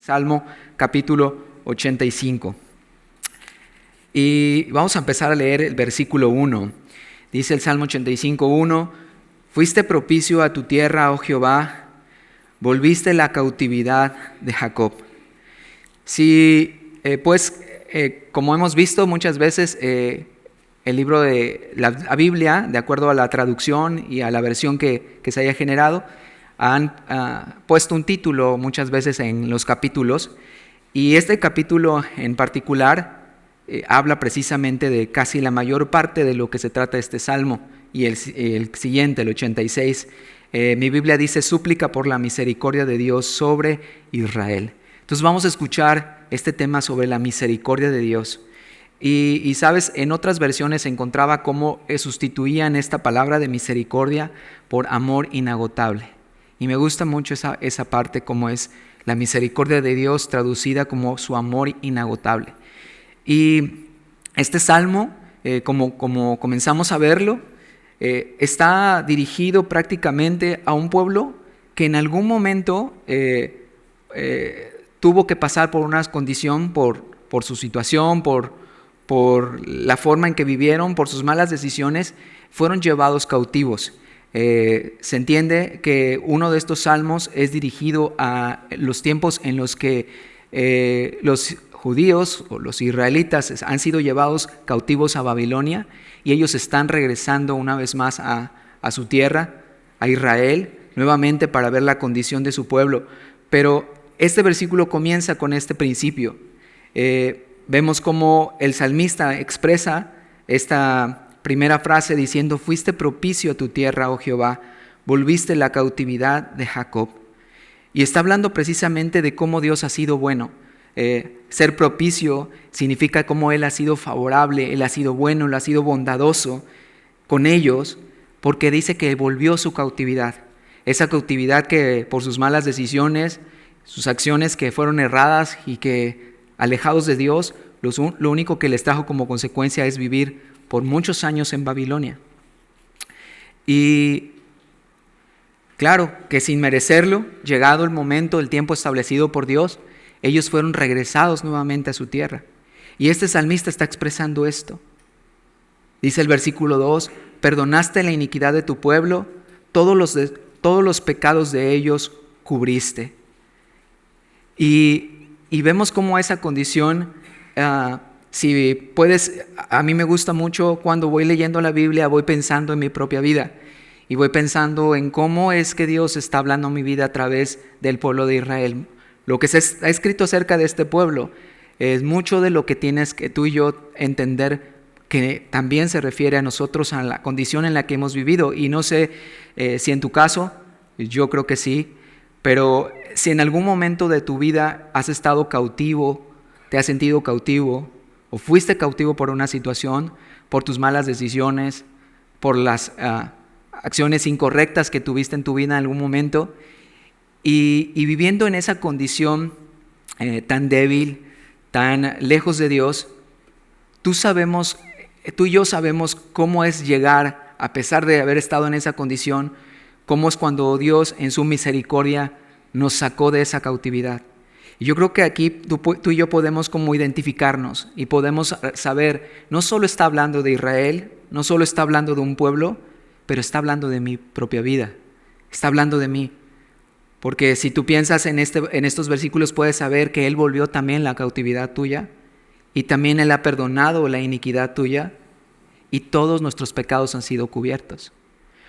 Salmo capítulo 85. Y vamos a empezar a leer el versículo 1. Dice el Salmo 85:1: Fuiste propicio a tu tierra, oh Jehová, volviste la cautividad de Jacob. Como hemos visto muchas veces, el libro de la Biblia, de acuerdo a la traducción y a la versión que se haya generado, han puesto un título muchas veces en los capítulos, y este capítulo en particular habla precisamente de casi la mayor parte de lo que se trata este salmo, y el siguiente, el 86. Mi Biblia dice: súplica por la misericordia de Dios sobre Israel. Entonces vamos a escuchar este tema sobre la misericordia de Dios. Y sabes, en otras versiones se encontraba cómo sustituían esta palabra de misericordia por amor inagotable. Y me gusta mucho esa parte, como es la misericordia de Dios traducida como su amor inagotable. Y este salmo, como comenzamos a verlo, está dirigido prácticamente a un pueblo que en algún momento tuvo que pasar por una condición, por su situación, por la forma en que vivieron, por sus malas decisiones, fueron llevados cautivos. Se entiende que uno de estos salmos es dirigido a los tiempos en los que los judíos o los israelitas han sido llevados cautivos a Babilonia, y ellos están regresando una vez más a su tierra, a Israel, nuevamente para ver la condición de su pueblo. Pero este versículo comienza con este principio. Vemos cómo el salmista expresa esta primera frase diciendo: fuiste propicio a tu tierra, oh Jehová, volviste la cautividad de Jacob. Y está hablando precisamente de cómo Dios ha sido bueno. Ser propicio significa cómo Él ha sido favorable, Él ha sido bueno, Él ha sido bondadoso con ellos, porque dice que volvió su cautividad. Esa cautividad que por sus malas decisiones, sus acciones que fueron erradas y que alejados de Dios, lo único que les trajo como consecuencia es vivir por muchos años en Babilonia. Y claro que sin merecerlo, llegado el momento, el tiempo establecido por Dios, ellos fueron regresados nuevamente a su tierra. Y este salmista está expresando esto. Dice el versículo 2: perdonaste la iniquidad de tu pueblo, todos los pecados de ellos cubriste. Y vemos cómo esa condición, si puedes, a mí me gusta mucho cuando voy leyendo la Biblia, voy pensando en mi propia vida y voy pensando en cómo es que Dios está hablando a mi vida a través del pueblo de Israel. Lo que se ha escrito acerca de este pueblo es mucho de lo que tienes que tú y yo entender, que también se refiere a nosotros, a la condición en la que hemos vivido. Y no sé si en tu caso, yo creo que sí, pero si en algún momento de tu vida has estado cautivo, te has sentido cautivo, o fuiste cautivo por una situación, por tus malas decisiones, por las acciones incorrectas que tuviste en tu vida en algún momento, y viviendo en esa condición tan débil, tan lejos de Dios, tú y yo sabemos cómo es llegar, a pesar de haber estado en esa condición, cómo es cuando Dios en su misericordia nos sacó de esa cautividad. Y yo creo que aquí tú y yo podemos como identificarnos y podemos saber, no solo está hablando de Israel, no solo está hablando de un pueblo, pero está hablando de mi propia vida, está hablando de mí. Porque si tú piensas en estos versículos, puedes saber que Él volvió también la cautividad tuya, y también Él ha perdonado la iniquidad tuya, y todos nuestros pecados han sido cubiertos.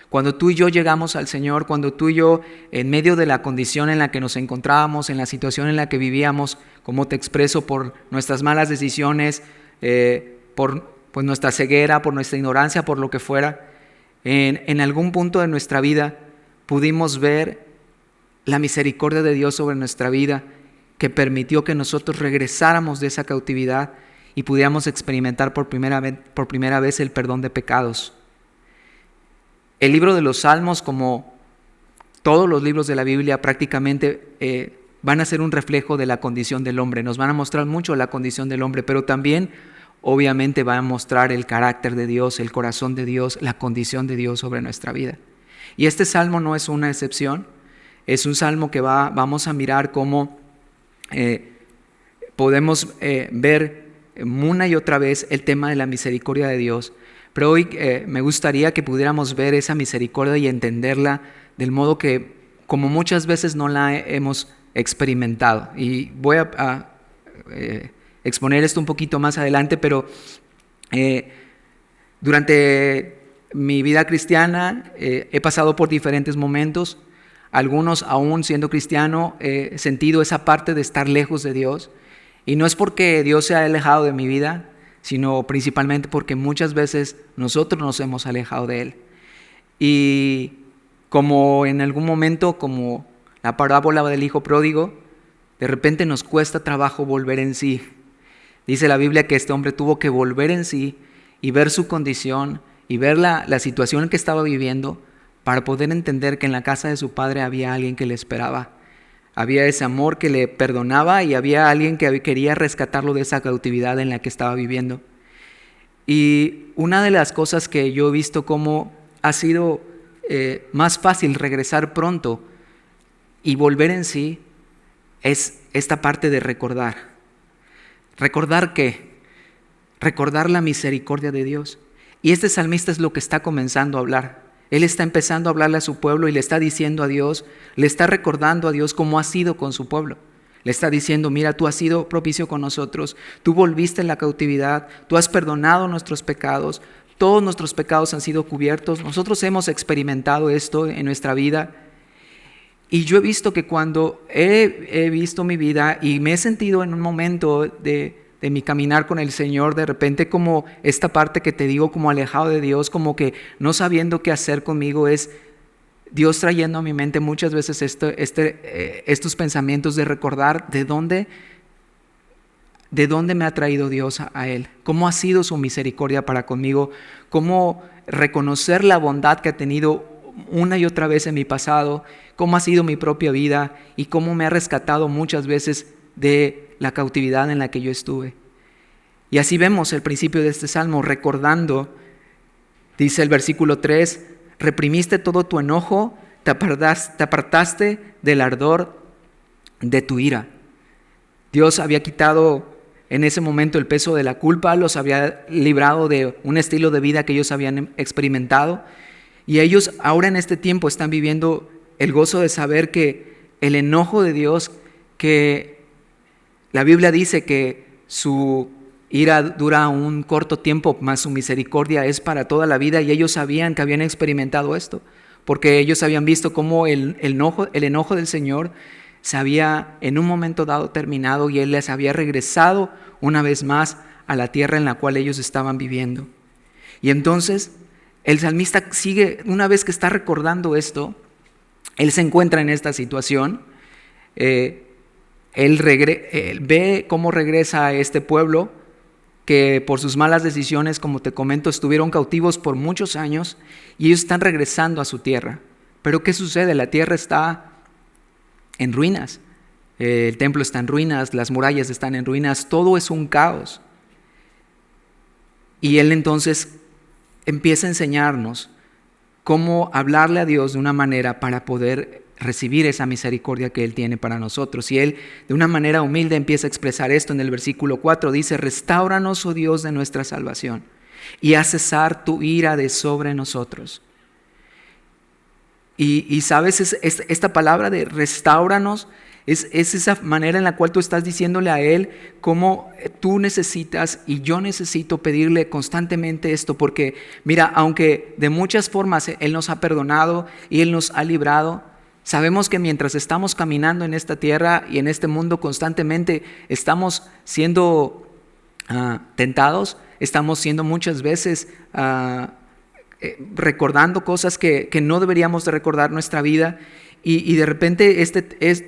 Cuando tú y yo llegamos al Señor, cuando tú y yo, en medio de la condición en la que nos encontrábamos, en la situación en la que vivíamos, como te expreso, por nuestras malas decisiones, por nuestra ceguera, por nuestra ignorancia, por lo que fuera, en algún punto de nuestra vida pudimos ver la misericordia de Dios sobre nuestra vida, que permitió que nosotros regresáramos de esa cautividad y pudiéramos experimentar por primera vez el perdón de pecados. El libro de los Salmos, como todos los libros de la Biblia, prácticamente van a ser un reflejo de la condición del hombre. Nos van a mostrar mucho la condición del hombre, pero también obviamente van a mostrar el carácter de Dios, el corazón de Dios, la condición de Dios sobre nuestra vida. Y este salmo no es una excepción. Es un salmo que vamos a mirar cómo podemos ver una y otra vez el tema de la misericordia de Dios. Pero hoy me gustaría que pudiéramos ver esa misericordia y entenderla del modo que, como muchas veces no la hemos experimentado. Y voy a exponer esto un poquito más adelante, pero durante mi vida cristiana he pasado por diferentes momentos. Algunos, aún siendo cristiano, he sentido esa parte de estar lejos de Dios. Y no es porque Dios se ha alejado de mi vida, sino principalmente porque muchas veces nosotros nos hemos alejado de Él. Y como en algún momento, como la parábola del hijo pródigo, de repente nos cuesta trabajo volver en sí. Dice la Biblia que este hombre tuvo que volver en sí y ver su condición y ver la situación en que estaba viviendo para poder entender que en la casa de su padre había alguien que le esperaba. Había ese amor que le perdonaba y había alguien que quería rescatarlo de esa cautividad en la que estaba viviendo. Y una de las cosas que yo he visto cómo ha sido más fácil regresar pronto y volver en sí es esta parte de recordar. ¿Recordar qué? Recordar la misericordia de Dios. Y este salmista es lo que está comenzando a hablar. Él está empezando a hablarle a su pueblo y le está diciendo a Dios, le está recordando a Dios cómo ha sido con su pueblo. Le está diciendo, mira, tú has sido propicio con nosotros, tú volviste en la cautividad, tú has perdonado nuestros pecados, todos nuestros pecados han sido cubiertos, nosotros hemos experimentado esto en nuestra vida. Y yo he visto que cuando he visto mi vida y me he sentido en un momento de mi caminar con el Señor, de repente como esta parte que te digo, como alejado de Dios, como que no sabiendo qué hacer conmigo, es Dios trayendo a mi mente muchas veces estos pensamientos de recordar de dónde me ha traído Dios a Él, cómo ha sido su misericordia para conmigo, cómo reconocer la bondad que ha tenido una y otra vez en mi pasado, cómo ha sido mi propia vida y cómo me ha rescatado muchas veces de la cautividad en la que yo estuve. Y así vemos el principio de este salmo, recordando, dice el versículo 3, reprimiste todo tu enojo, te apartaste del ardor de tu ira. Dios había quitado en ese momento el peso de la culpa, los había librado de un estilo de vida que ellos habían experimentado, y ellos ahora en este tiempo están viviendo el gozo de saber que el enojo de Dios, que la Biblia dice que su ira dura un corto tiempo, mas su misericordia es para toda la vida, y ellos sabían que habían experimentado esto, porque ellos habían visto cómo el enojo del Señor se había en un momento dado terminado y Él les había regresado una vez más a la tierra en la cual ellos estaban viviendo. Y entonces el salmista sigue, una vez que está recordando esto, él se encuentra en esta situación, él ve cómo regresa a este pueblo que por sus malas decisiones, como te comento, estuvieron cautivos por muchos años y ellos están regresando a su tierra. Pero ¿qué sucede? La tierra está en ruinas, el templo está en ruinas, las murallas están en ruinas, todo es un caos. Y él entonces empieza a enseñarnos cómo hablarle a Dios de una manera para poder recibir esa misericordia que Él tiene para nosotros. Y Él de una manera humilde empieza a expresar esto en el versículo 4. Dice, restáuranos, oh Dios, de nuestra salvación, y haz cesar tu ira de sobre nosotros. Y sabes, esta palabra de restáuranos es esa manera en la cual tú estás diciéndole a Él cómo tú necesitas y yo necesito pedirle constantemente esto, porque mira, aunque de muchas formas Él nos ha perdonado y Él nos ha librado, sabemos que mientras estamos caminando en esta tierra y en este mundo constantemente estamos siendo tentados, estamos siendo muchas veces recordando cosas que no deberíamos de recordar en nuestra vida. Y de repente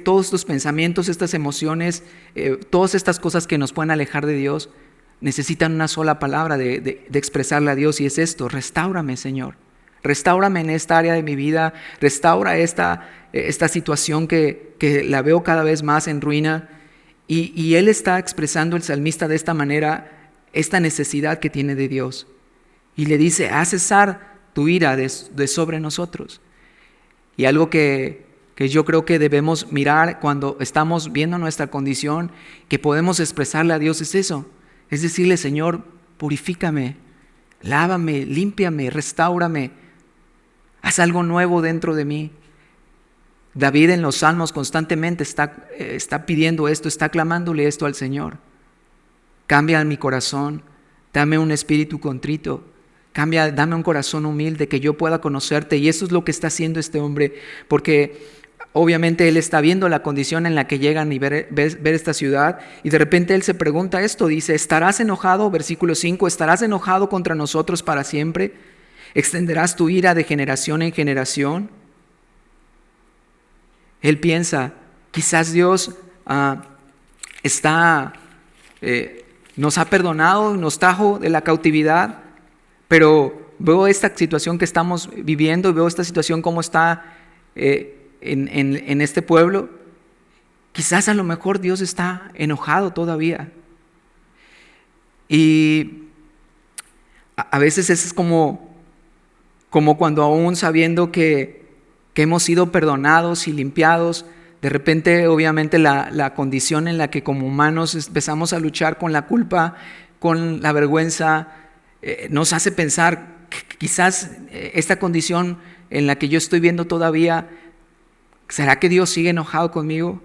todos estos pensamientos, estas emociones, todas estas cosas que nos pueden alejar de Dios, necesitan una sola palabra de expresarle a Dios, y es esto: restáurame, Señor. Restáurame en esta área de mi vida, restaura esta situación que la veo cada vez más en ruina. Y Él está expresando, el salmista, de esta manera, esta necesidad que tiene de Dios. Y le dice, haz cesar tu ira de sobre nosotros. Y algo que que yo creo que debemos mirar cuando estamos viendo nuestra condición, que podemos expresarle a Dios, es eso. Es decirle, Señor, purifícame, lávame, límpiame, restáurame, haz algo nuevo dentro de mí. David en los Salmos constantemente está pidiendo esto, está clamándole esto al Señor. Cambia mi corazón, dame un espíritu contrito, dame un corazón humilde que yo pueda conocerte. Y eso es lo que está haciendo este hombre, porque obviamente él está viendo la condición en la que llegan y ver esta ciudad, y de repente él se pregunta esto, dice, ¿estarás enojado? Versículo 5, ¿estarás enojado contra nosotros para siempre? ¿Extenderás tu ira de generación en generación? Él piensa, quizás Dios nos ha perdonado, nos trajo de la cautividad, pero veo esta situación que estamos viviendo y veo esta situación como está en este pueblo. Quizás a lo mejor Dios está enojado todavía. Y a veces es como cuando aún sabiendo que hemos sido perdonados y limpiados, de repente obviamente la condición en la que como humanos empezamos a luchar con la culpa, con la vergüenza, nos hace pensar que quizás esta condición en la que yo estoy viendo todavía, ¿será que Dios sigue enojado conmigo?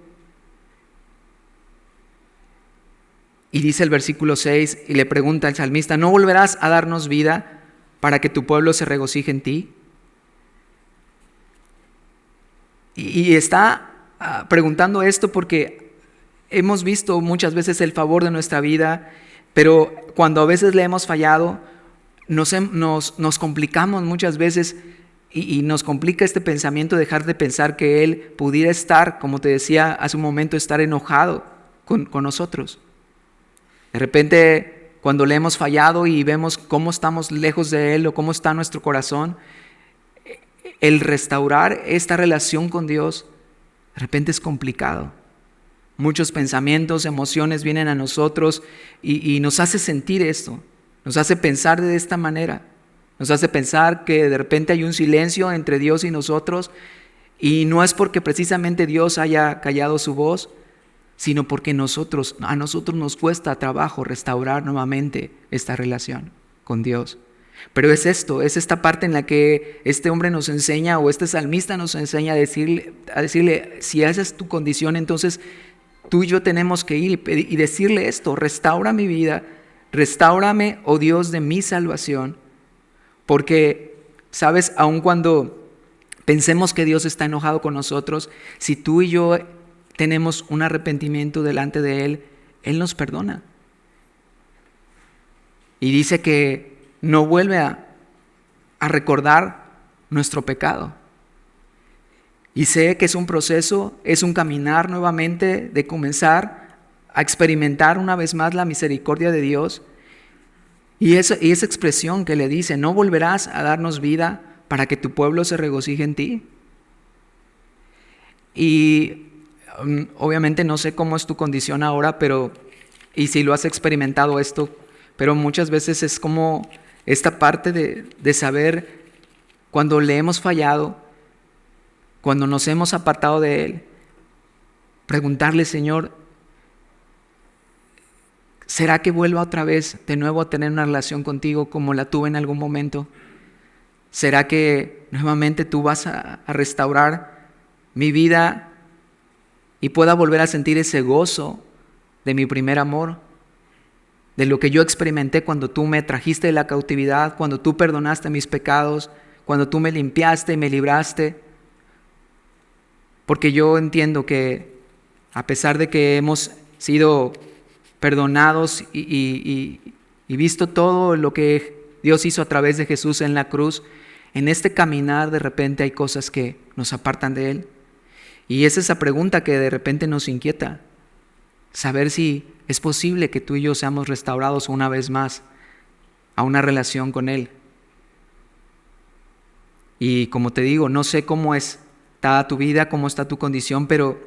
Y dice el versículo 6, y le pregunta al salmista, ¿no volverás a darnos vida para que tu pueblo se regocije en ti? Y está preguntando esto porque hemos visto muchas veces el favor de nuestra vida, pero cuando a veces le hemos fallado, nos complicamos muchas veces y nos complica este pensamiento, dejar de pensar que Él pudiera estar, como te decía hace un momento, estar enojado con nosotros. De repente, cuando le hemos fallado y vemos cómo estamos lejos de Él o cómo está nuestro corazón, el restaurar esta relación con Dios, de repente es complicado. Muchos pensamientos, emociones vienen a nosotros y nos hace sentir esto, nos hace pensar de esta manera, nos hace pensar que de repente hay un silencio entre Dios y nosotros, y no es porque precisamente Dios haya callado su voz, sino porque a nosotros nos cuesta trabajo restaurar nuevamente esta relación con Dios. Pero es esta parte en la que este hombre nos enseña, o este salmista nos enseña a decirle, si esa es tu condición, entonces tú y yo tenemos que ir y decirle esto: restaura mi vida, restáurame, oh Dios de mi salvación. Porque, sabes, aun cuando pensemos que Dios está enojado con nosotros, si tú y yo tenemos un arrepentimiento delante de Él, Él nos perdona. Y dice que no vuelve a recordar nuestro pecado. Y sé que es un proceso, es un caminar nuevamente de comenzar a experimentar una vez más la misericordia de Dios. Y esa expresión que le dice, no volverás a darnos vida para que tu pueblo se regocije en ti. Y obviamente no sé cómo es tu condición ahora, y si lo has experimentado esto, pero muchas veces es como esta parte de saber cuando le hemos fallado, cuando nos hemos apartado de Él, preguntarle: Señor, ¿será que vuelva otra vez de nuevo a tener una relación contigo como la tuve en algún momento? ¿Será que nuevamente tú vas a restaurar mi vida y pueda volver a sentir ese gozo de mi primer amor? De lo que yo experimenté cuando tú me trajiste de la cautividad, cuando tú perdonaste mis pecados, cuando tú me limpiaste y me libraste. Porque yo entiendo que a pesar de que hemos sido perdonados y visto todo lo que Dios hizo a través de Jesús en la cruz, en este caminar de repente hay cosas que nos apartan de Él. Y es esa pregunta que de repente nos inquieta, saber si es posible que tú y yo seamos restaurados una vez más a una relación con Él. Y como te digo, no sé cómo está tu vida, cómo está tu condición, pero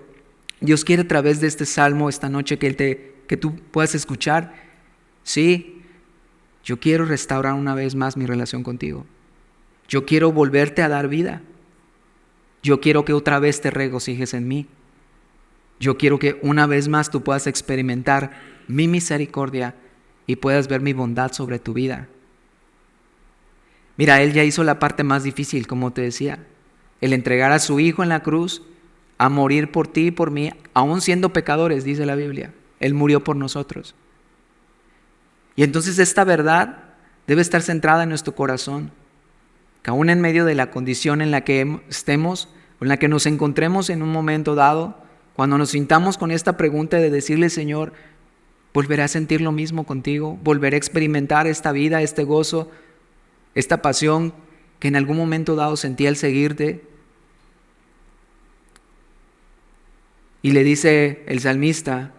Dios quiere a través de este salmo esta noche que tú puedas escuchar: sí, yo quiero restaurar una vez más mi relación contigo. Yo quiero volverte a dar vida. Yo quiero que otra vez te regocijes en mí. Yo quiero que una vez más tú puedas experimentar mi misericordia y puedas ver mi bondad sobre tu vida. Mira, Él ya hizo la parte más difícil, como te decía, el entregar a su Hijo en la cruz, a morir por ti y por mí, aún siendo pecadores, dice la Biblia. Él murió por nosotros. Y entonces esta verdad debe estar centrada en nuestro corazón, que aún en medio de la condición en la que estemos, o en la que nos encontremos en un momento dado, cuando nos sintamos con esta pregunta de decirle, Señor, ¿volveré a sentir lo mismo contigo? ¿Volveré a experimentar esta vida, este gozo, esta pasión que en algún momento dado sentí al seguirte? Y le dice el salmista,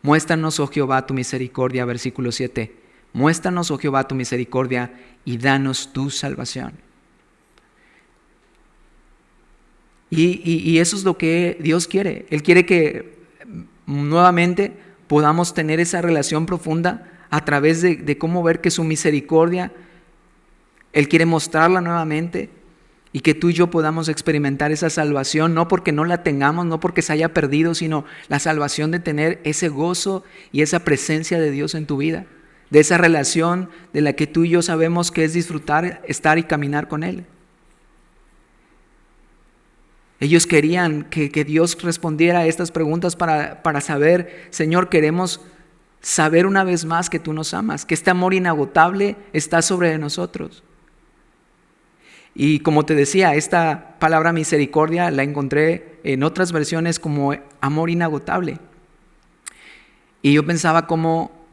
muéstranos, oh Jehová, tu misericordia, versículo 7. Muéstranos, oh Jehová, tu misericordia y danos tu salvación. Y eso es lo que Dios quiere. Él quiere que nuevamente podamos tener esa relación profunda a través de cómo ver que su misericordia, Él quiere mostrarla nuevamente y que tú y yo podamos experimentar esa salvación, no porque no la tengamos, no porque se haya perdido, sino la salvación de tener ese gozo y esa presencia de Dios en tu vida, de esa relación de la que tú y yo sabemos que es disfrutar, estar y caminar con Él. Ellos querían que Dios respondiera a estas preguntas para saber, Señor, queremos saber una vez más que tú nos amas, que este amor inagotable está sobre nosotros. Y como te decía, esta palabra misericordia la encontré en otras versiones como amor inagotable. Y yo pensaba cómo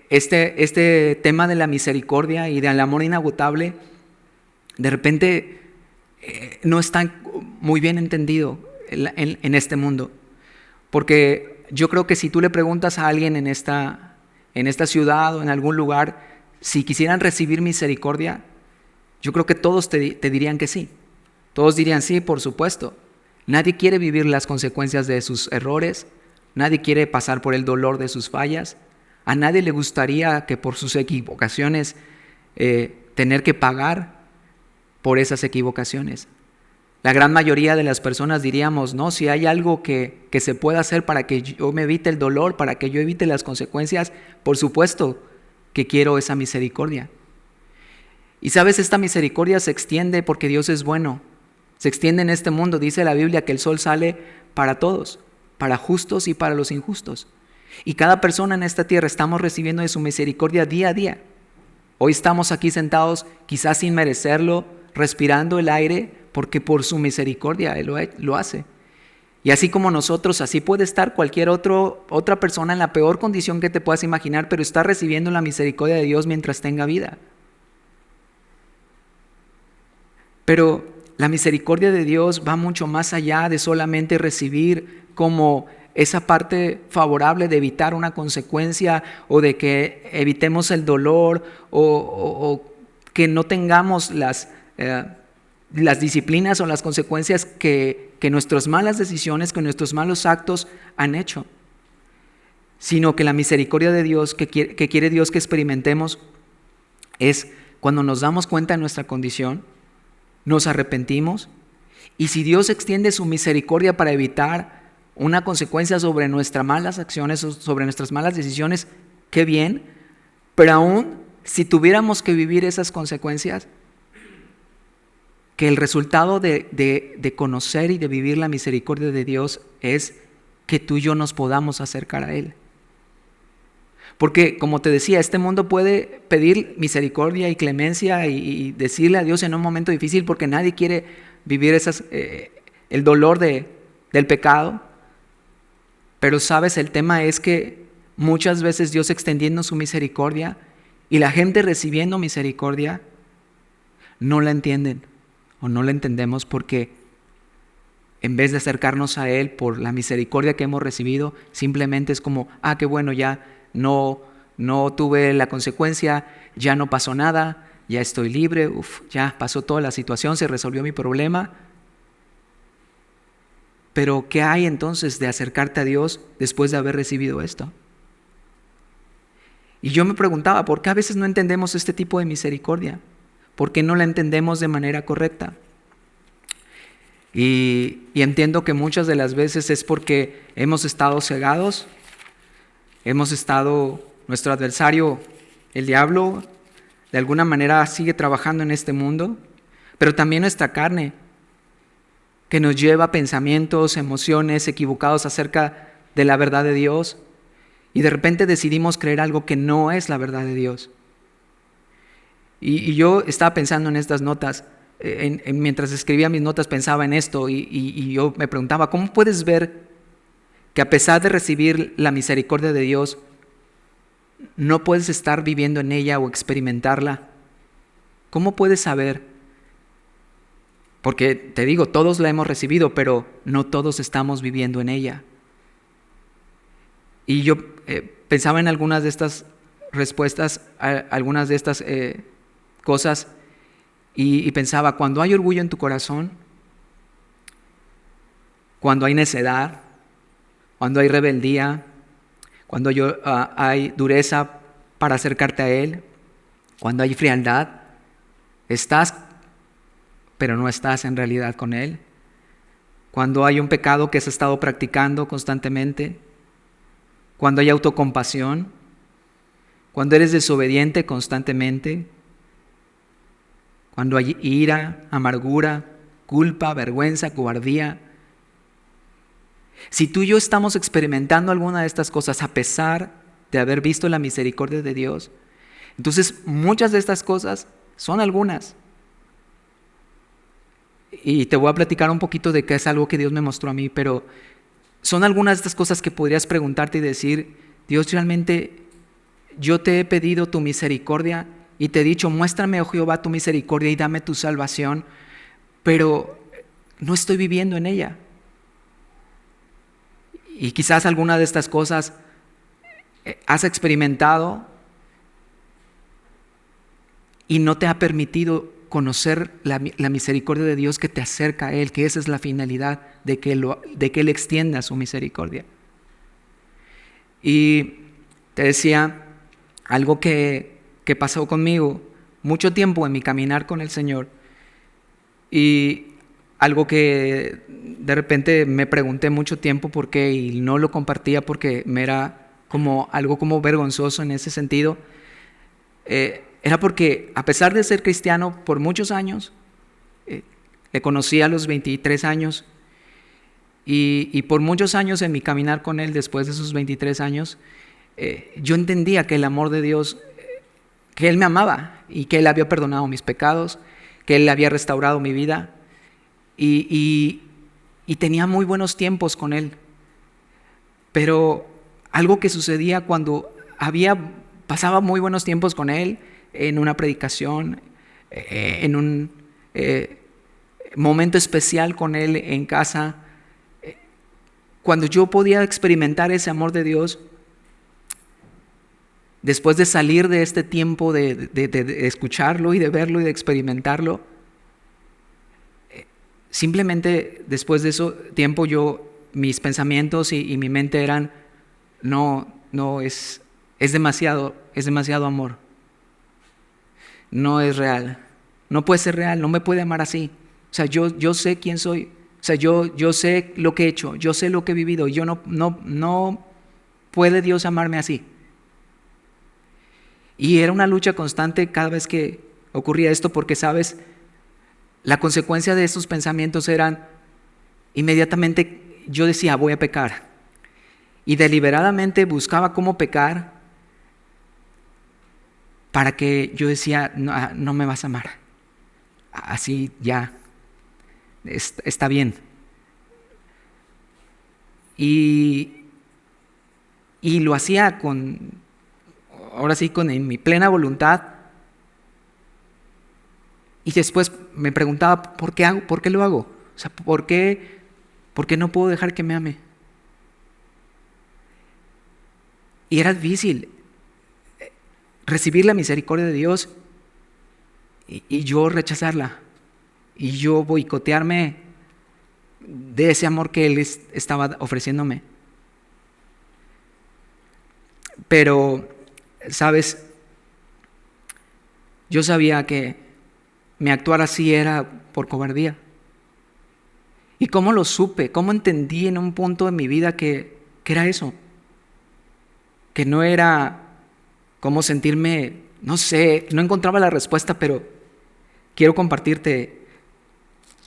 este tema de la misericordia y del amor inagotable de repente no está muy bien entendido en este mundo. Porque yo creo que si tú le preguntas a alguien en esta ciudad o en algún lugar si quisieran recibir misericordia, yo creo que todos te dirían que sí. Todos dirían sí, por supuesto. Nadie quiere vivir las consecuencias de sus errores. Nadie quiere pasar por el dolor de sus fallas. A nadie le gustaría que por sus equivocaciones tener que pagar por esas equivocaciones. La gran mayoría de las personas diríamos, no, si hay algo que se pueda hacer para que yo me evite el dolor, para que yo evite las consecuencias, por supuesto que quiero esa misericordia. Y sabes, esta misericordia se extiende porque Dios es bueno. Se extiende en este mundo. Dice la Biblia que el sol sale para todos, para justos y para los injustos. Y cada persona en esta tierra estamos recibiendo de su misericordia día a día. Hoy estamos aquí sentados, quizás sin merecerlo, respirando el aire, porque por su misericordia Él lo hace. Y así como nosotros, así puede estar cualquier otra persona en la peor condición que te puedas imaginar, pero está recibiendo la misericordia de Dios mientras tenga vida. Pero la misericordia de Dios va mucho más allá de solamente recibir como esa parte favorable de evitar una consecuencia o de que evitemos el dolor o que no tengamos las disciplinas o las consecuencias que nuestras malas decisiones, que nuestros malos actos han hecho, sino que la misericordia de Dios que quiere Dios que experimentemos es cuando nos damos cuenta de nuestra condición, nos arrepentimos, y si Dios extiende su misericordia para evitar una consecuencia sobre nuestras malas acciones o sobre nuestras malas decisiones, qué bien, pero aún si tuviéramos que vivir esas consecuencias, que el resultado de conocer y de vivir la misericordia de Dios es que tú y yo nos podamos acercar a Él. Porque, como te decía, este mundo puede pedir misericordia y clemencia y decirle a Dios en un momento difícil porque nadie quiere vivir el dolor del pecado. Pero sabes, el tema es que muchas veces Dios extendiendo su misericordia y la gente recibiendo misericordia no la entienden o no la entendemos porque en vez de acercarnos a Él por la misericordia que hemos recibido, simplemente es como, qué bueno, ya no tuve la consecuencia, ya no pasó nada, ya estoy libre, ya pasó toda la situación, se resolvió mi problema. Pero ¿qué hay entonces de acercarte a Dios después de haber recibido esto? Y yo me preguntaba, ¿por qué a veces no entendemos este tipo de misericordia? ¿Por qué no la entendemos de manera correcta? Y entiendo que muchas de las veces es porque hemos estado cegados, nuestro adversario, el diablo, de alguna manera sigue trabajando en este mundo, pero también nuestra carne, que nos lleva a pensamientos, emociones equivocados acerca de la verdad de Dios, y de repente decidimos creer algo que no es la verdad de Dios. Y yo estaba pensando en estas notas, mientras escribía mis notas pensaba en esto, y yo me preguntaba, ¿cómo puedes ver que a pesar de recibir la misericordia de Dios, no puedes estar viviendo en ella o experimentarla? ¿Cómo puedes saber? Porque te digo, todos la hemos recibido, pero no todos estamos viviendo en ella. Y yo pensaba en algunas de estas respuestas, algunas de estas cosas, y pensaba, cuando hay orgullo en tu corazón, cuando hay necedad, cuando hay rebeldía, cuando hay dureza para acercarte a Él, cuando hay frialdad, estás, pero no estás en realidad con Él. Cuando hay un pecado que has estado practicando constantemente, cuando hay autocompasión, cuando eres desobediente constantemente, cuando hay ira, amargura, culpa, vergüenza, cobardía. Si tú y yo estamos experimentando alguna de estas cosas a pesar de haber visto la misericordia de Dios, entonces muchas de estas cosas son algunas. Y te voy a platicar un poquito de qué es algo que Dios me mostró a mí, pero son algunas de estas cosas que podrías preguntarte y decir, Dios, realmente yo te he pedido tu misericordia y te he dicho, muéstrame, oh Jehová, tu misericordia y dame tu salvación, pero no estoy viviendo en ella. Y quizás alguna de estas cosas has experimentado y no te ha permitido conocer la misericordia de Dios que te acerca a Él, que esa es la finalidad de que Él extienda su misericordia. Y te decía algo que pasó conmigo mucho tiempo en mi caminar con el Señor, y algo que de repente me pregunté mucho tiempo por qué y no lo compartía porque me era como algo como vergonzoso en ese sentido. Era porque a pesar de ser cristiano por muchos años, le conocí a los 23 años y por muchos años en mi caminar con Él después de esos 23 años, yo entendía que el amor de Dios, que Él me amaba y que Él había perdonado mis pecados, que Él había restaurado mi vida y tenía muy buenos tiempos con Él. Pero algo que sucedía cuando pasaba muy buenos tiempos con Él, en una predicación, en un momento especial con Él en casa, cuando yo podía experimentar ese amor de Dios, después de salir de este tiempo de escucharlo y de verlo y de experimentarlo, simplemente después de ese tiempo mis pensamientos y mi mente eran, es demasiado amor. No es real, no puede ser real, no me puede amar así. O sea, yo sé quién soy, o sea, yo sé lo que he hecho, yo sé lo que he vivido, no puede Dios amarme así. Y era una lucha constante cada vez que ocurría esto, porque, ¿sabes? La consecuencia de estos pensamientos eran, inmediatamente yo decía, voy a pecar. Y deliberadamente buscaba cómo pecar para que yo decía, no me vas a amar. Así ya, está bien. Y lo hacía en mi plena voluntad. Y después me preguntaba, ¿por qué lo hago? O sea, ¿por qué no puedo dejar que me ame? Y era difícil recibir la misericordia de Dios y yo rechazarla. Y yo boicotearme de ese amor que Él estaba ofreciéndome. Pero, ¿sabes? Yo sabía que mi actuar así era por cobardía. ¿Y cómo lo supe? ¿Cómo entendí en un punto de mi vida que era eso? Que no era cómo sentirme, no sé, no encontraba la respuesta, pero quiero compartirte.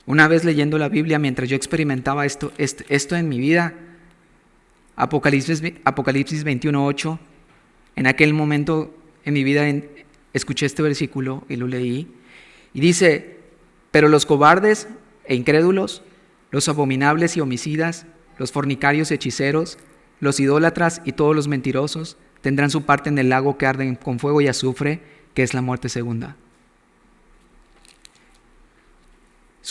Una vez leyendo la Biblia, mientras yo experimentaba esto en mi vida, Apocalipsis 21:8, en aquel momento en mi vida escuché este versículo y lo leí, y dice: pero los cobardes e incrédulos, los abominables y homicidas, los fornicarios y hechiceros, los idólatras y todos los mentirosos, tendrán su parte en el lago que arde con fuego y azufre, que es la muerte segunda.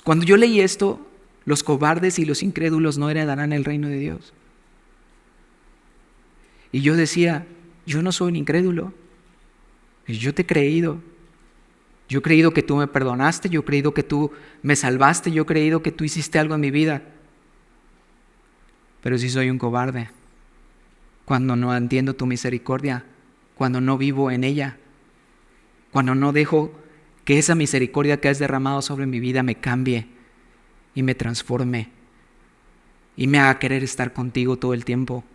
Cuando yo leí esto, los cobardes y los incrédulos no heredarán el reino de Dios. Y yo decía, yo no soy un incrédulo. Yo te he creído. Yo he creído que tú me perdonaste, yo he creído que tú me salvaste, yo he creído que tú hiciste algo en mi vida. Pero sí soy un cobarde cuando no entiendo tu misericordia, cuando no vivo en ella, cuando no dejo que esa misericordia que has derramado sobre mi vida me cambie y me transforme y me haga querer estar contigo todo el tiempo,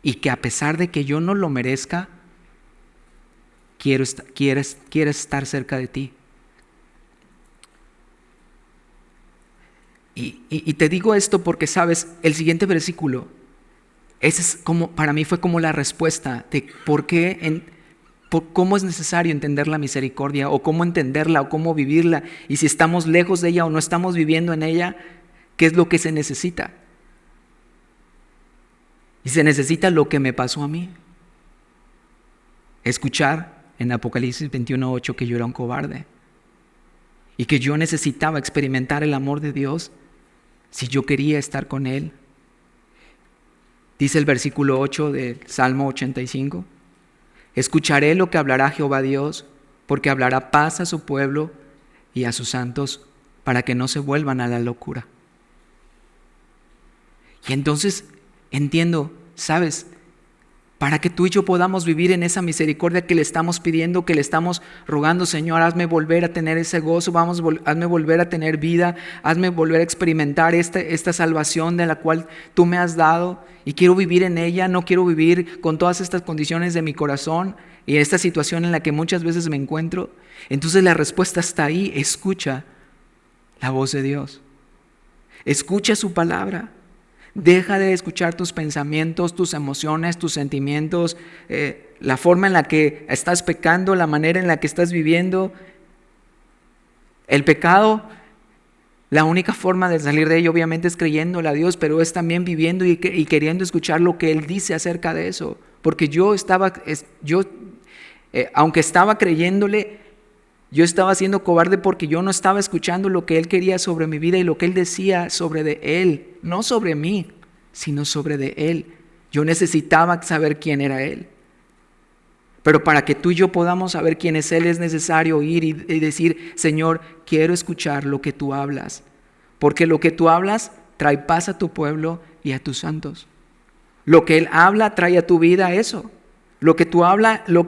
y que a pesar de que yo no lo merezca, quiero estar cerca de ti. Y te digo esto porque, sabes, el siguiente versículo, ese es como, para mí fue como la respuesta de cómo es necesario entender la misericordia, o cómo entenderla, o cómo vivirla, y si estamos lejos de ella o no estamos viviendo en ella, qué es lo que se necesita. Y se necesita lo que me pasó a mí. Escuchar en Apocalipsis 21:8 que yo era un cobarde y que yo necesitaba experimentar el amor de Dios si yo quería estar con Él. Dice el versículo 8 del Salmo 85: escucharé lo que hablará Jehová Dios, porque hablará paz a su pueblo y a sus santos, para que no se vuelvan a la locura. Y entonces entiendo, ¿sabes? Para que tú y yo podamos vivir en esa misericordia que le estamos pidiendo, que le estamos rogando: Señor, hazme volver a tener ese gozo, hazme volver a tener vida, hazme volver a experimentar esta salvación de la cual tú me has dado, y quiero vivir en ella. No quiero vivir con todas estas condiciones de mi corazón y esta situación en la que muchas veces me encuentro. Entonces la respuesta está ahí: escucha la voz de Dios, escucha su palabra. Deja de escuchar tus pensamientos, tus emociones, tus sentimientos, la forma en la que estás pecando, la manera en la que estás viviendo. El pecado, la única forma de salir de ello obviamente es creyéndole a Dios, pero es también viviendo y queriendo escuchar lo que Él dice acerca de eso. Porque aunque estaba creyéndole, yo estaba siendo cobarde porque yo no estaba escuchando lo que Él quería sobre mi vida y lo que Él decía sobre de Él. No sobre mí, sino sobre de Él. Yo necesitaba saber quién era Él. Pero para que tú y yo podamos saber quién es Él, es necesario ir y decir: Señor, quiero escuchar lo que tú hablas. Porque lo que tú hablas trae paz a tu pueblo y a tus santos. Lo que Él habla trae a tu vida eso. Lo que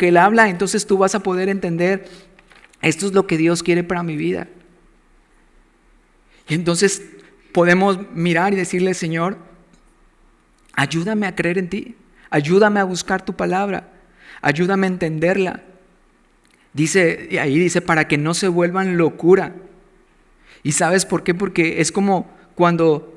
Él habla, entonces tú vas a poder entender: esto es lo que Dios quiere para mi vida. Y entonces podemos mirar y decirle: Señor, ayúdame a creer en ti, ayúdame a buscar tu palabra, ayúdame a entenderla. Ahí dice: para que no se vuelvan locura. ¿Y sabes por qué? Porque es como cuando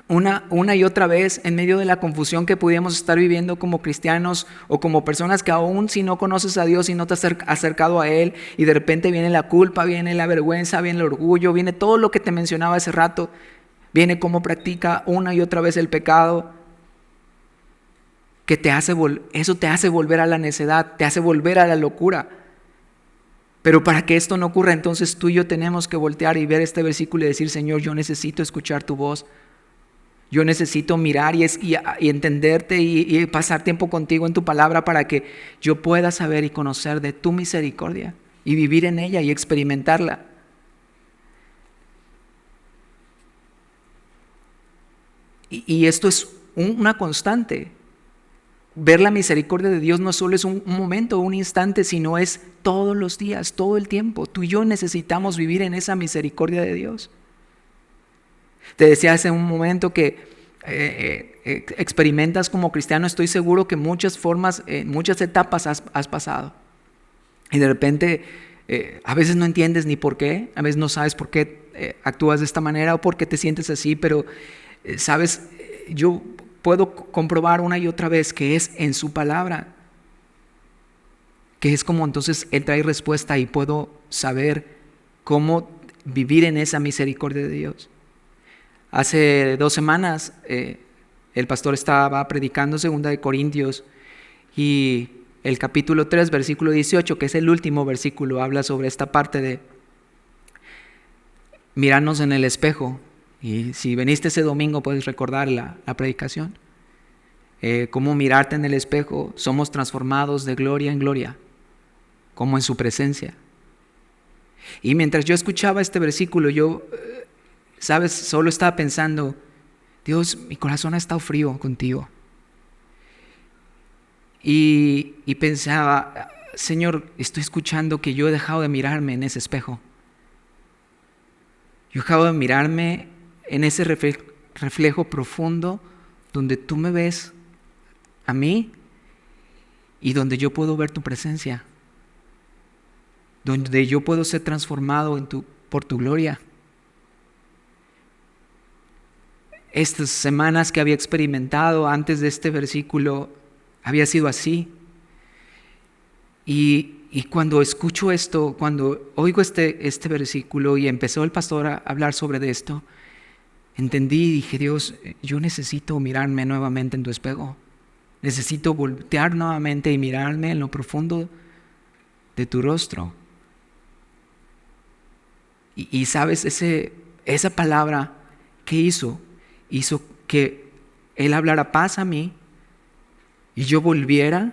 una y otra vez, en medio de la confusión que pudiéramos estar viviendo como cristianos o como personas que aún si no conoces a Dios y no te has acercado a Él, y de repente viene la culpa, viene la vergüenza, viene el orgullo, viene todo lo que te mencionaba hace rato, viene cómo practica una y otra vez el pecado, que eso te hace volver a la necedad, te hace volver a la locura. Pero para que esto no ocurra, entonces tú y yo tenemos que voltear y ver este versículo y decir: Señor, yo necesito escuchar tu voz. Yo necesito mirar y entenderte y pasar tiempo contigo en tu palabra, para que yo pueda saber y conocer de tu misericordia y vivir en ella y experimentarla. Y esto es una constante. Ver la misericordia de Dios no solo es un momento, un instante, sino es todos los días, todo el tiempo. Tú y yo necesitamos vivir en esa misericordia de Dios. Te decía hace un momento que experimentas como cristiano. Estoy seguro que muchas formas, muchas etapas has pasado. Y de repente a veces no entiendes ni por qué, a veces no sabes por qué actúas de esta manera o por qué te sientes así, pero sabes, yo puedo comprobar una y otra vez que es en su palabra, que es como entonces Él trae respuesta y puedo saber cómo vivir en esa misericordia de Dios. Hace 2 semanas el pastor estaba predicando 2 Corintios y el capítulo 3, versículo 18, que es el último versículo, habla sobre esta parte de mirarnos en el espejo. Y si viniste ese domingo puedes recordar la predicación. Cómo mirarte en el espejo, somos transformados de gloria en gloria, como en su presencia. Y mientras yo escuchaba este versículo, yo, sabes, solo estaba pensando, Dios, mi corazón ha estado frío contigo. Y pensaba, Señor, estoy escuchando que yo he dejado de mirarme en ese espejo. Yo he dejado de mirarme en ese reflejo profundo donde tú me ves a mí y donde yo puedo ver tu presencia, donde yo puedo ser transformado por tu gloria. Estas semanas que había experimentado antes de este versículo había sido así. Y cuando escucho esto, cuando oigo este versículo y empezó el pastor a hablar sobre esto, entendí y dije, Dios, yo necesito mirarme nuevamente en tu espejo. Necesito voltear nuevamente y mirarme en lo profundo de tu rostro. Y sabes, esa palabra, ¿qué hizo? Hizo que Él hablara paz a mí y yo volviera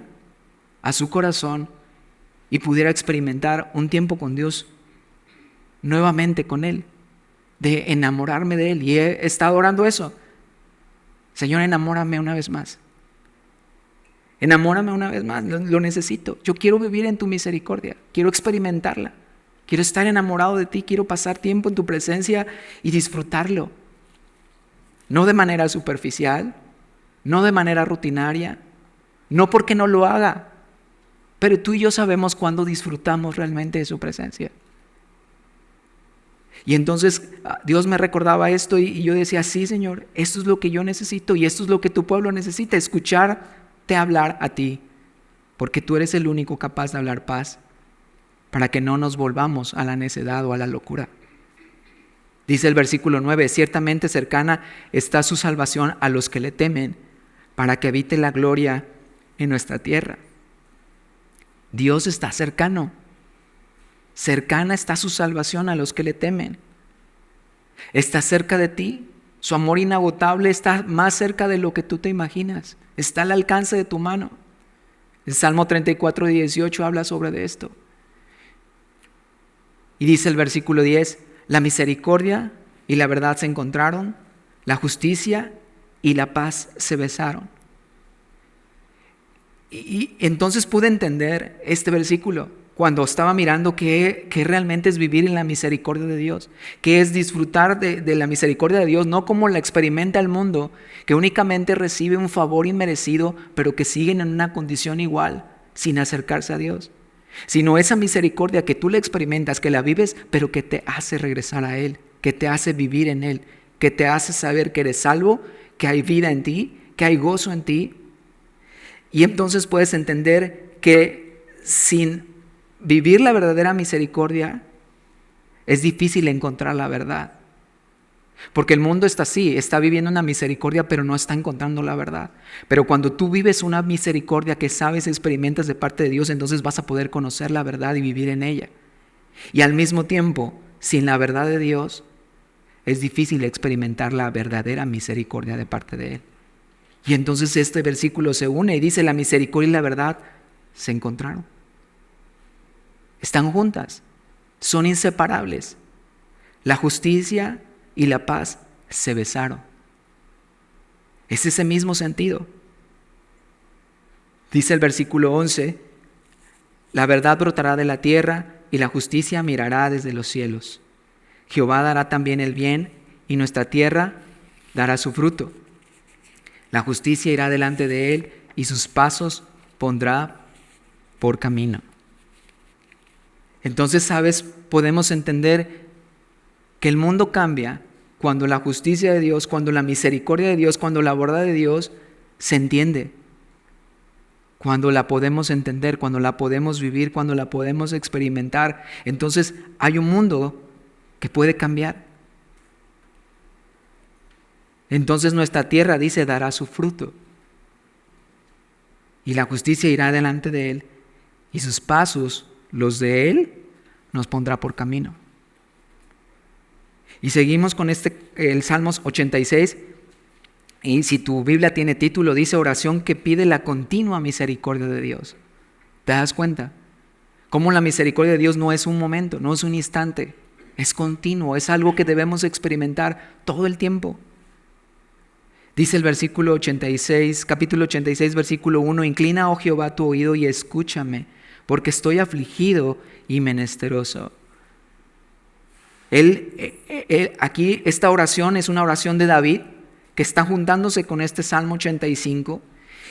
a su corazón y pudiera experimentar un tiempo con Dios nuevamente con Él, de enamorarme de Él. Y he estado orando eso. Señor, enamórame una vez más. Enamórame una vez más, lo necesito. Yo quiero vivir en tu misericordia, quiero experimentarla. Quiero estar enamorado de ti, quiero pasar tiempo en tu presencia y disfrutarlo. No de manera superficial, no de manera rutinaria, no porque no lo haga, pero tú y yo sabemos cuándo disfrutamos realmente de su presencia. Y entonces Dios me recordaba esto y yo decía, sí, Señor, esto es lo que yo necesito y esto es lo que tu pueblo necesita, escucharte hablar a ti, porque tú eres el único capaz de hablar paz, para que no nos volvamos a la necedad o a la locura. Dice el versículo 9, ciertamente cercana está su salvación a los que le temen, para que habite la gloria en nuestra tierra. Dios está cercano. Cercana está su salvación a los que le temen. Está cerca de ti. Su amor inagotable está más cerca de lo que tú te imaginas. Está al alcance de tu mano. El Salmo 34, 18 habla sobre esto. Y dice el versículo 10, la misericordia y la verdad se encontraron, la justicia y la paz se besaron. Y entonces pude entender este versículo cuando estaba mirando qué realmente es vivir en la misericordia de Dios, qué es disfrutar de la misericordia de Dios, no como la experimenta el mundo, que únicamente recibe un favor inmerecido, pero que siguen en una condición igual, sin acercarse a Dios. Sino esa misericordia que tú la experimentas, que la vives, pero que te hace regresar a Él, que te hace vivir en Él, que te hace saber que eres salvo, que hay vida en ti, que hay gozo en ti. Y entonces puedes entender que sin vivir la verdadera misericordia es difícil encontrar la verdad. Porque el mundo está así, está viviendo una misericordia, pero no está encontrando la verdad. Pero cuando tú vives una misericordia que sabes, experimentas de parte de Dios, entonces vas a poder conocer la verdad y vivir en ella. Y al mismo tiempo, sin la verdad de Dios, es difícil experimentar la verdadera misericordia de parte de Él. Y entonces este versículo se une y dice, la misericordia y la verdad se encontraron. Están juntas, son inseparables. La justicia y la paz se besaron. Es ese mismo sentido. Dice el versículo 11, la verdad brotará de la tierra y la justicia mirará desde los cielos. Jehová dará también el bien y nuestra tierra dará su fruto. La justicia irá delante de él y sus pasos pondrá por camino. Entonces, ¿sabes? Podemos entender que el mundo cambia cuando la justicia de Dios, cuando la misericordia de Dios, cuando la bondad de Dios se entiende. Cuando la podemos entender, cuando la podemos vivir, cuando la podemos experimentar, entonces hay un mundo que puede cambiar. Entonces nuestra tierra, dice, dará su fruto. Y la justicia irá delante de él, y sus pasos, los de él, nos pondrá por camino. Y seguimos con el Salmos 86. Y si tu Biblia tiene título, dice oración que pide la continua misericordia de Dios. ¿Te das cuenta? Cómo la misericordia de Dios no es un momento, no es un instante, es continuo, es algo que debemos experimentar todo el tiempo. Dice el versículo 86, capítulo 86, versículo 1, inclina, oh Jehová, tu oído y escúchame, porque estoy afligido y menesteroso. Aquí esta oración es una oración de David, que está juntándose con este Salmo 85,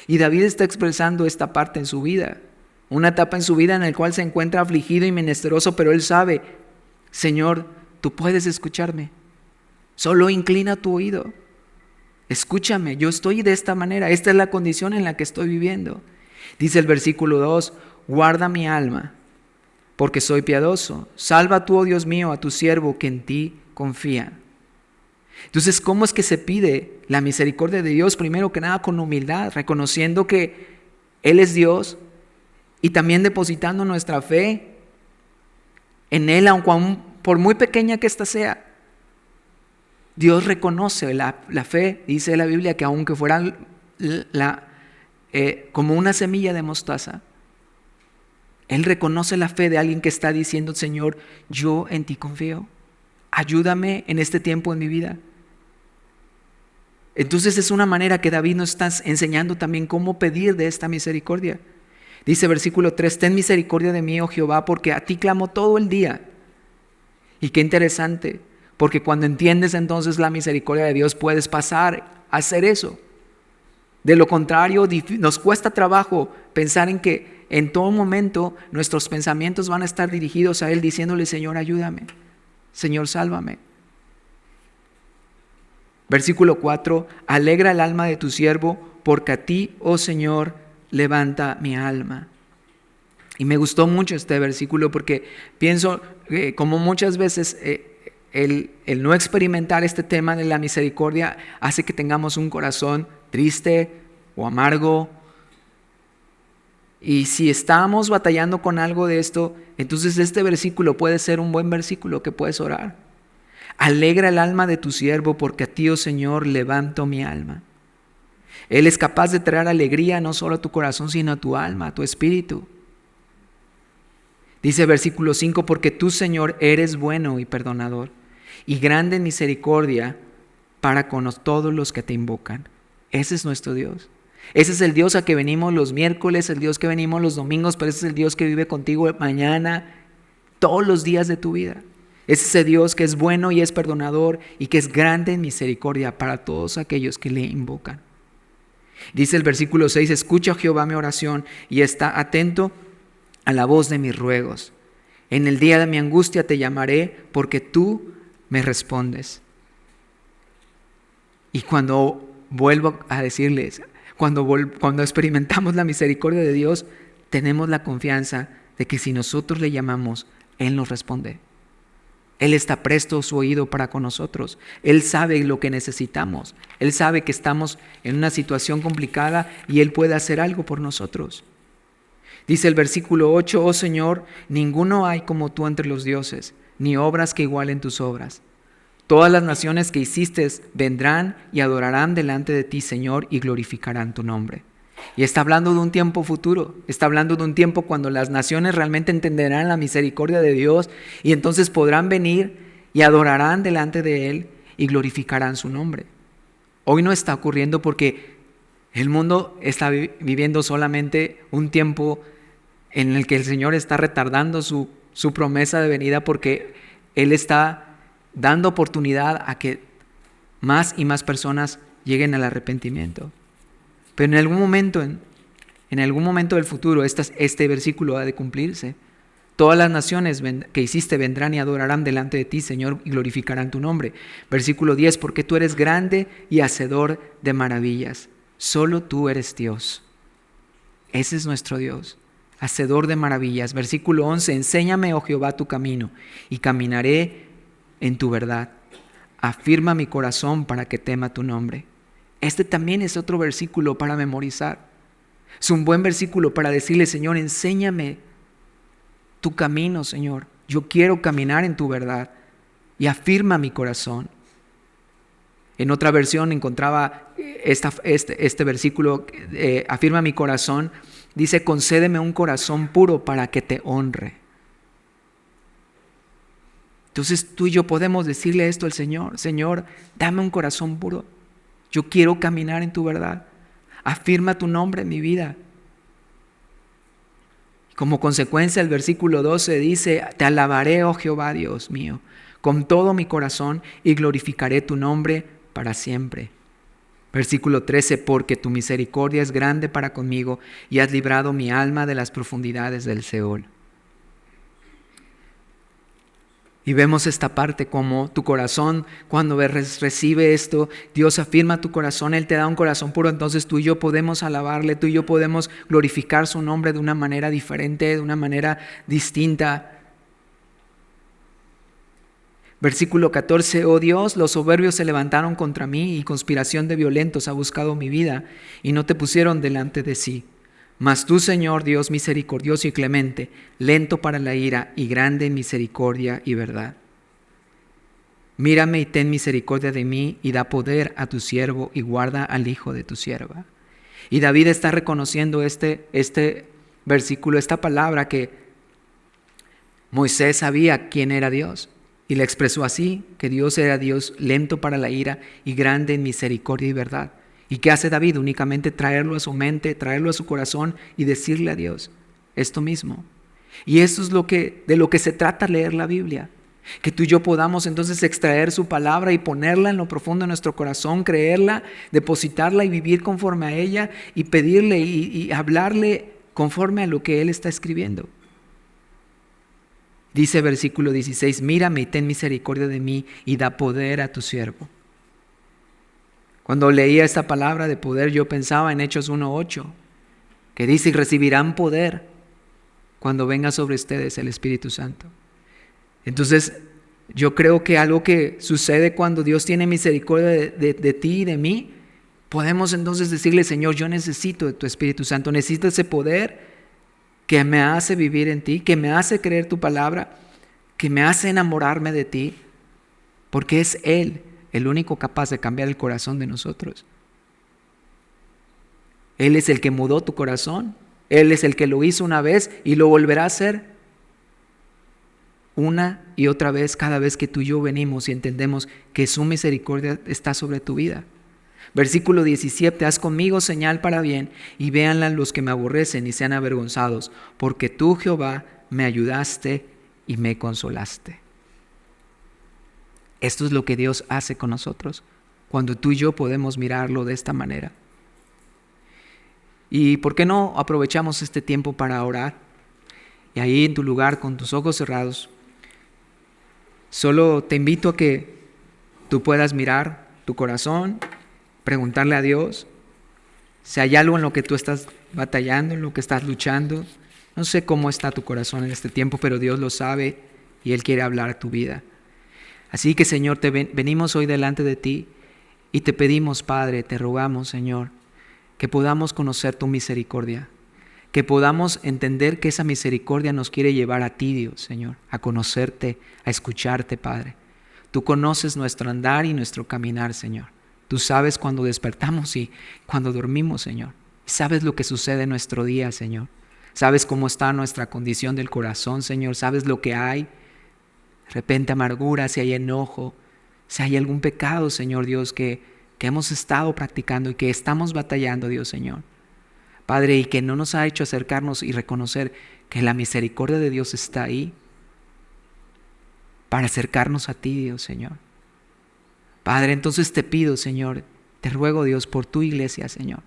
y David está expresando esta parte en su vida, una etapa en su vida en la cual se encuentra afligido y menesteroso, pero él sabe, Señor, tú puedes escucharme, solo inclina tu oído, escúchame, yo estoy de esta manera, esta es la condición en la que estoy viviendo. Dice el versículo 2, guarda mi alma, porque soy piadoso, salva tú, oh Dios mío, a tu siervo que en ti confía. Entonces, ¿cómo es que se pide la misericordia de Dios? Primero que nada con humildad, reconociendo que Él es Dios y también depositando nuestra fe en Él, aun por muy pequeña que ésta sea. Dios reconoce la fe, dice la Biblia, que aunque fuera como una semilla de mostaza, Él reconoce la fe de alguien que está diciendo, Señor, yo en ti confío, ayúdame en este tiempo en mi vida. Entonces es una manera que David nos está enseñando también cómo pedir de esta misericordia. Dice versículo 3, ten misericordia de mí, oh Jehová, porque a ti clamo todo el día. Y qué interesante, porque cuando entiendes entonces la misericordia de Dios puedes pasar a hacer eso. De lo contrario, nos cuesta trabajo pensar en que en todo momento nuestros pensamientos van a estar dirigidos a Él diciéndole, Señor, ayúdame, Señor, sálvame. Versículo 4, alegra el alma de tu siervo, porque a ti, oh Señor, levanta mi alma. Y me gustó mucho este versículo porque pienso como muchas veces el no experimentar este tema de la misericordia hace que tengamos un corazón triste o amargo. Y si estamos batallando con algo de esto, entonces este versículo puede ser un buen versículo que puedes orar. Alegra el alma de tu siervo, porque a ti, oh Señor, levanto mi alma. Él es capaz de traer alegría no solo a tu corazón, sino a tu alma, a tu espíritu. Dice versículo 5, porque tú, Señor, eres bueno y perdonador, y grande en misericordia para con todos los que te invocan. Ese es nuestro Dios. Ese es el Dios a que venimos los miércoles, el Dios que venimos los domingos, pero ese es el Dios que vive contigo mañana, todos los días de tu vida. Es ese Dios que es bueno y es perdonador y que es grande en misericordia para todos aquellos que le invocan. Dice el versículo 6, escucha, Jehová, mi oración y está atento a la voz de mis ruegos. En el día de mi angustia te llamaré porque tú me respondes. Y cuando vuelvo a decirles, cuando experimentamos la misericordia de Dios, tenemos la confianza de que si nosotros le llamamos, Él nos responde. Él está presto su oído para con nosotros. Él sabe lo que necesitamos. Él sabe que estamos en una situación complicada y Él puede hacer algo por nosotros. Dice el versículo 8, oh Señor, ninguno hay como tú entre los dioses, ni obras que igualen tus obras. Todas las naciones que hiciste vendrán y adorarán delante de ti, Señor, y glorificarán tu nombre. Y está hablando de un tiempo futuro, está hablando de un tiempo cuando las naciones realmente entenderán la misericordia de Dios y entonces podrán venir y adorarán delante de Él y glorificarán su nombre. Hoy no está ocurriendo porque el mundo está viviendo solamente un tiempo en el que el Señor está retardando su promesa de venida porque Él está dando oportunidad a que más y más personas lleguen al arrepentimiento. Pero en algún momento del futuro, este versículo ha de cumplirse. Todas las naciones que hiciste vendrán y adorarán delante de ti, Señor, y glorificarán tu nombre. Versículo 10, porque tú eres grande y hacedor de maravillas. Solo tú eres Dios. Ese es nuestro Dios, hacedor de maravillas. Versículo 11, enséñame, oh Jehová, tu camino, y caminaré en tu verdad. Afirma mi corazón para que tema tu nombre. Este también es otro versículo para memorizar. Es un buen versículo para decirle, Señor, enséñame tu camino, Señor. Yo quiero caminar en tu verdad. Y afirma mi corazón. En otra versión encontraba este versículo, afirma mi corazón. Dice, concédeme un corazón puro para que te honre. Entonces tú y yo podemos decirle esto al Señor. Señor, dame un corazón puro. Yo quiero caminar en tu verdad. Afirma tu nombre en mi vida. Como consecuencia, el versículo 12 dice, te alabaré, oh Jehová, Dios mío, con todo mi corazón y glorificaré tu nombre para siempre. Versículo 13, porque tu misericordia es grande para conmigo y has librado mi alma de las profundidades del Seol. Y vemos esta parte como tu corazón, cuando recibe esto, Dios afirma tu corazón, Él te da un corazón puro, entonces tú y yo podemos alabarle, tú y yo podemos glorificar su nombre de una manera diferente, de una manera distinta. Versículo 14, oh Dios, los soberbios se levantaron contra mí y conspiración de violentos ha buscado mi vida y no te pusieron delante de sí. Mas tú, Señor, Dios misericordioso y clemente, lento para la ira y grande en misericordia y verdad. Mírame y ten misericordia de mí y da poder a tu siervo y guarda al hijo de tu sierva. Y David está reconociendo este versículo, esta palabra que Moisés sabía quién era Dios. Y le expresó así, que Dios era Dios lento para la ira y grande en misericordia y verdad. ¿Y qué hace David? Únicamente traerlo a su mente, traerlo a su corazón y decirle a Dios esto mismo. Y eso es de lo que se trata leer la Biblia. Que tú y yo podamos entonces extraer su palabra y ponerla en lo profundo de nuestro corazón, creerla, depositarla y vivir conforme a ella y pedirle y hablarle conforme a lo que Él está escribiendo. Dice versículo 16, mírame y ten misericordia de mí y da poder a tu siervo. Cuando leía esta palabra de poder, yo pensaba en Hechos 1:8, que dice, y recibirán poder cuando venga sobre ustedes el Espíritu Santo. Entonces, yo creo que algo que sucede cuando Dios tiene misericordia de ti y de mí, podemos entonces decirle, Señor, yo necesito de tu Espíritu Santo, necesito ese poder que me hace vivir en ti, que me hace creer tu palabra, que me hace enamorarme de ti, porque es Él el único capaz de cambiar el corazón de nosotros. Él es el que mudó tu corazón, Él es el que lo hizo una vez y lo volverá a hacer una y otra vez cada vez que tú y yo venimos y entendemos que su misericordia está sobre tu vida. Versículo 17, haz conmigo señal para bien y véanla los que me aborrecen y sean avergonzados, porque tú, Jehová, me ayudaste y me consolaste. Esto es lo que Dios hace con nosotros, cuando tú y yo podemos mirarlo de esta manera. ¿Y por qué no aprovechamos este tiempo para orar? Y ahí en tu lugar, con tus ojos cerrados, solo te invito a que tú puedas mirar tu corazón, preguntarle a Dios si hay algo en lo que tú estás batallando, en lo que estás luchando. No sé cómo está tu corazón en este tiempo, pero Dios lo sabe y Él quiere hablar a tu vida. Así que, Señor, venimos hoy delante de ti y te pedimos, Padre, te rogamos, Señor, que podamos conocer tu misericordia, que podamos entender que esa misericordia nos quiere llevar a ti, Dios, Señor, a conocerte, a escucharte, Padre. Tú conoces nuestro andar y nuestro caminar, Señor. Tú sabes cuando despertamos y cuando dormimos, Señor. Sabes lo que sucede en nuestro día, Señor. Sabes cómo está nuestra condición del corazón, Señor. Sabes lo que hay. De repente amargura, si hay enojo, si hay algún pecado, Señor Dios, que hemos estado practicando y que estamos batallando, Dios, Señor. Padre, y que no nos ha hecho acercarnos y reconocer que la misericordia de Dios está ahí para acercarnos a ti, Dios, Señor. Padre, entonces te pido, Señor, te ruego, Dios, por tu iglesia, Señor,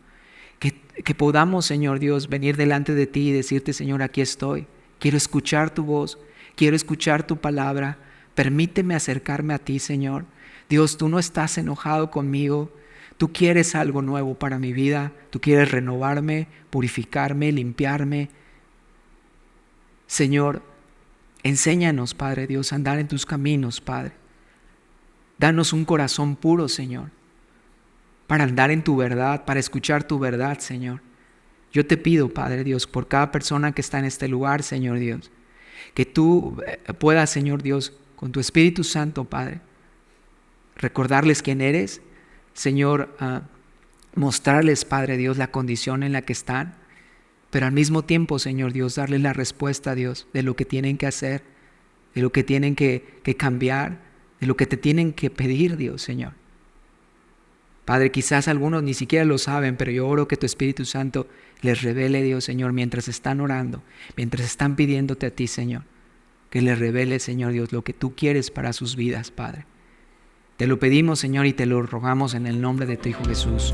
que podamos, Señor Dios, venir delante de ti y decirte, Señor, aquí estoy. Quiero escuchar tu voz, quiero escuchar tu palabra. Permíteme acercarme a ti, Señor. Dios, tú no estás enojado conmigo. Tú quieres algo nuevo para mi vida. Tú quieres renovarme, purificarme, limpiarme. Señor, enséñanos, Padre Dios, a andar en tus caminos, Padre. Danos un corazón puro, Señor, para andar en tu verdad, para escuchar tu verdad, Señor. Yo te pido, Padre Dios, por cada persona que está en este lugar, Señor Dios, que tú puedas, Señor Dios, con tu Espíritu Santo, Padre, recordarles quién eres, Señor, mostrarles, Padre Dios, la condición en la que están, pero al mismo tiempo, Señor Dios, darles la respuesta, Dios, de lo que tienen que hacer, de lo que tienen que cambiar, de lo que te tienen que pedir, Dios, Señor. Padre, quizás algunos ni siquiera lo saben, pero yo oro que tu Espíritu Santo les revele, Dios, Señor, mientras están orando, mientras están pidiéndote a ti, Señor, que les revele, Señor Dios, lo que tú quieres para sus vidas, Padre. Te lo pedimos, Señor, y te lo rogamos en el nombre de tu Hijo Jesús.